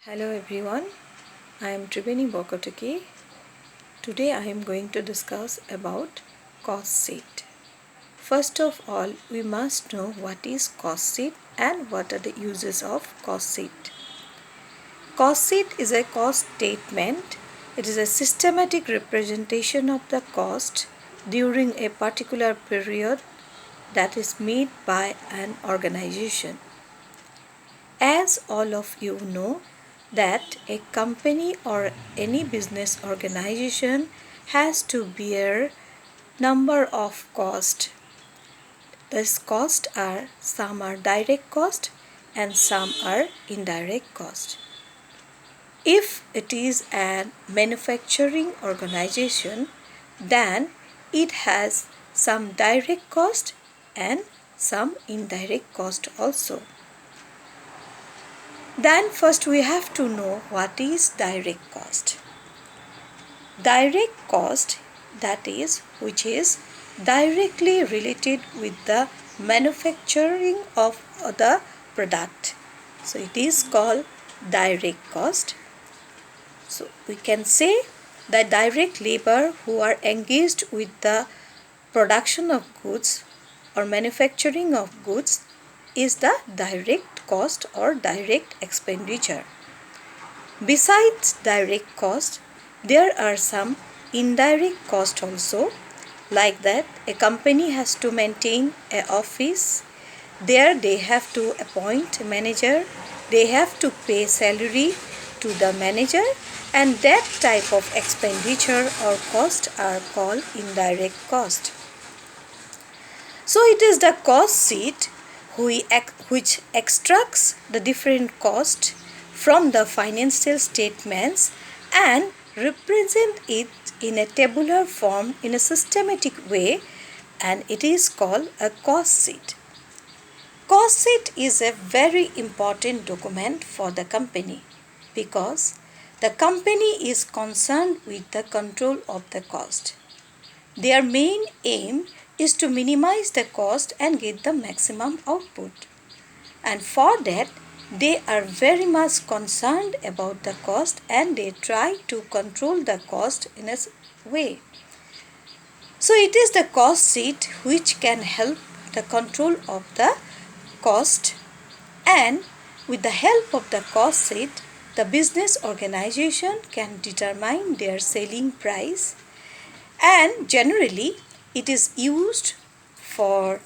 Hello everyone, I am Tribeni Bokotaki. Today I am going to discuss about cost sheet. First of all, we must know what is cost sheet and what are the uses of cost sheet. Cost sheet is a cost statement. It is a systematic representation of the cost during a particular period that is made by an organization. As all of you know, that a company or any business organization has to bear number of costs. These costs are some are direct cost and some are indirect cost. If it is a manufacturing organization, then it has some direct cost and some indirect cost also. Then first we have to know what is direct cost. Direct cost, that is, which is directly related with the manufacturing of the product. So it is called direct cost. So we can say the direct labor who are engaged with the production of goods or manufacturing of goods is the direct cost or direct expenditure. Besides direct cost, there are some indirect cost also, like that a company has to maintain an office. There they have to appoint a manager, they have to pay salary to the manager, and that type of expenditure or cost are called indirect cost. So it is the cost sheet which extracts the different costs from the financial statements and represent it in a tabular form in a systematic way, and it is called a cost sheet. Cost sheet is a very important document for the company because the company is concerned with the control of the cost. Their main aim is to minimize the cost and get the maximum output. And for that, they are very much concerned about the cost and they try to control the cost in a way. So it is the cost sheet which can help the control of the cost, and with the help of the cost sheet, the business organization can determine their selling price, and generally it is used for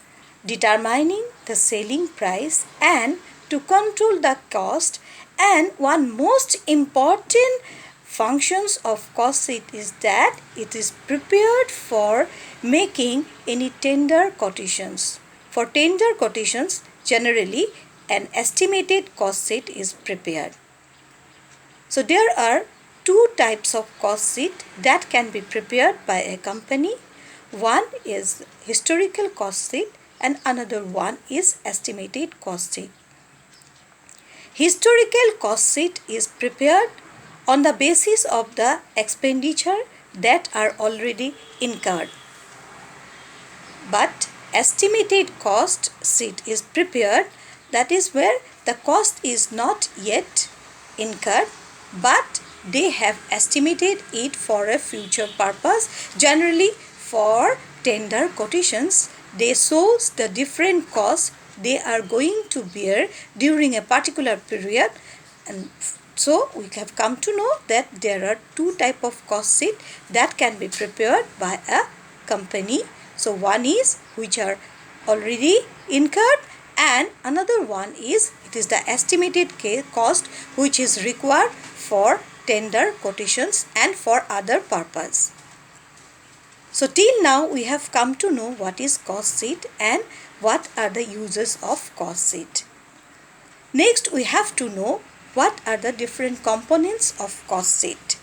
determining the selling price and to control the cost. And one most important functions of cost sheet is that it is prepared for making any tender quotations. For tender quotations, generally an estimated cost sheet is prepared. So there are two types of cost sheet that can be prepared by a company. One is historical cost sheet and another one is estimated cost sheet. Historical cost sheet is prepared on the basis of the expenditure that are already incurred. But estimated cost sheet is prepared, that is where the cost is not yet incurred, but they have estimated it for a future purpose. Generally for tender quotations, they show the different costs they are going to bear during a particular period. And so we have come to know that there are two type of cost sheet that can be prepared by a company. So one is which are already incurred and another one is it is the estimated cost which is required for tender quotations and for other purpose. So till now we have come to know what is cost sheet and what are the uses of cost sheet. Next we have to know what are the different components of cost sheet.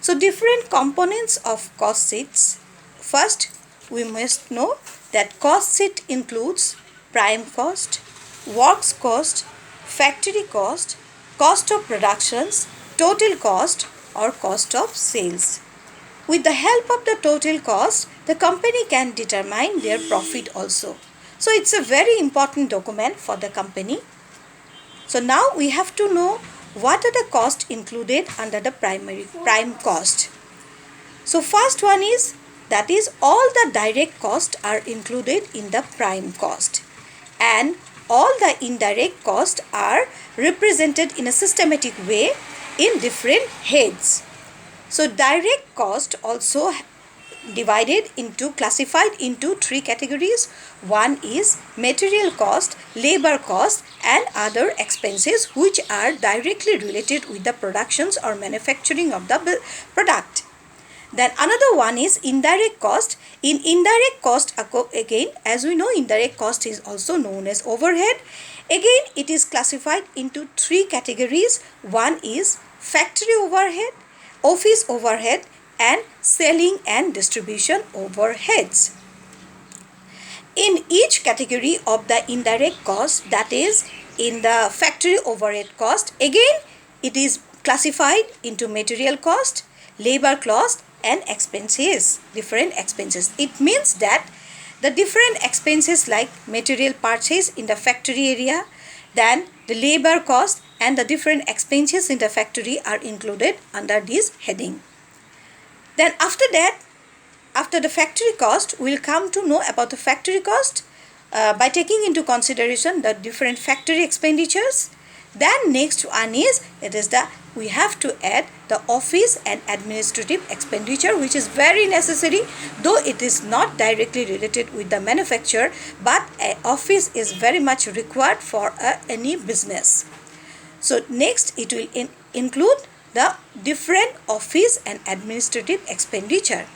So different components of cost sheets. First we must know that cost sheet includes prime cost, works cost, factory cost, cost of productions, total cost or cost of sales. With the help of the total cost, the company can determine their profit also. So it's a very important document for the company. So now we have to know what are the costs included under the prime cost. So first one is, that is all the direct costs are included in the prime cost, and all the indirect costs are represented in a systematic way in different heads. So direct cost also classified into three categories. One is material cost, labor cost, and other expenses which are directly related with the productions or manufacturing of the product. Then another one is indirect cost. In indirect cost, again, as we know, indirect cost is also known as overhead. Again, it is classified into three categories. One is factory overhead, office overhead, and selling and distribution overheads. In each category of the indirect cost, that is in the factory overhead cost, again it is classified into material cost, labor cost, and expenses, different expenses. It means that the different expenses like material purchase in the factory area, then the labor cost and the different expenses in the factory are included under this heading. Then after that, after the factory cost, we will come to know about the factory cost by taking into consideration the different factory expenditures. Then next one is, we have to add the office and administrative expenditure, which is very necessary, though it is not directly related with the manufacture, but office is very much required for any business. So next it will include the different office and administrative expenditure.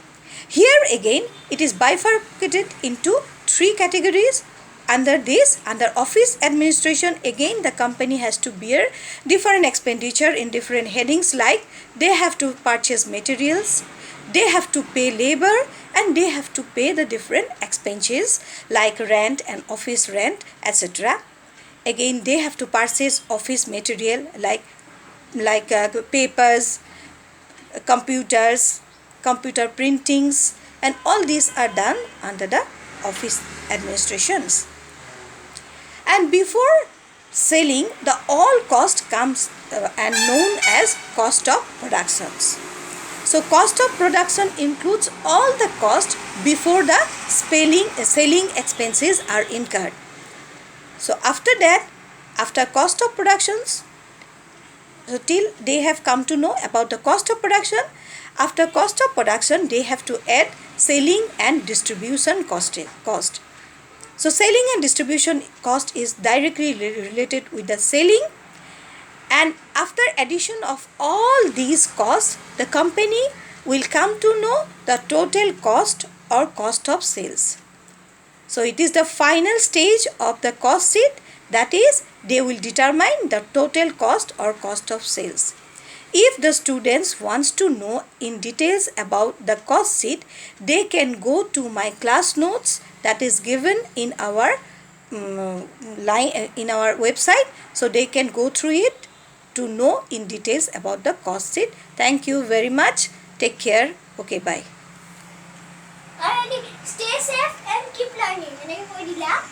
Here again it is bifurcated into three categories. Under office administration, again the company has to bear different expenditure in different headings, like they have to purchase materials, they have to pay labor, and they have to pay the different expenses like rent and office rent, etc. Again, they have to purchase office material like papers, computers, computer printings, and all these are done under the office administrations. And before selling, the all cost comes and known as cost of productions. So cost of production includes all the cost before the selling expenses are incurred. So after that, after cost of productions, so till they have come to know about the cost of production, after cost of production they have to add selling and distribution cost. So selling and distribution cost is directly related with the selling, and after addition of all these costs, the company will come to know the total cost or cost of sales. So it is the final stage of the cost sheet, that is, they will determine the total cost or cost of sales. If the students wants to know in details about the cost sheet, they can go to my class notes that is given in our in our website, so they can go through it to know in details about the cost sheet. Thank you very much. Take care. Okay, bye. Stay safe and keep learning.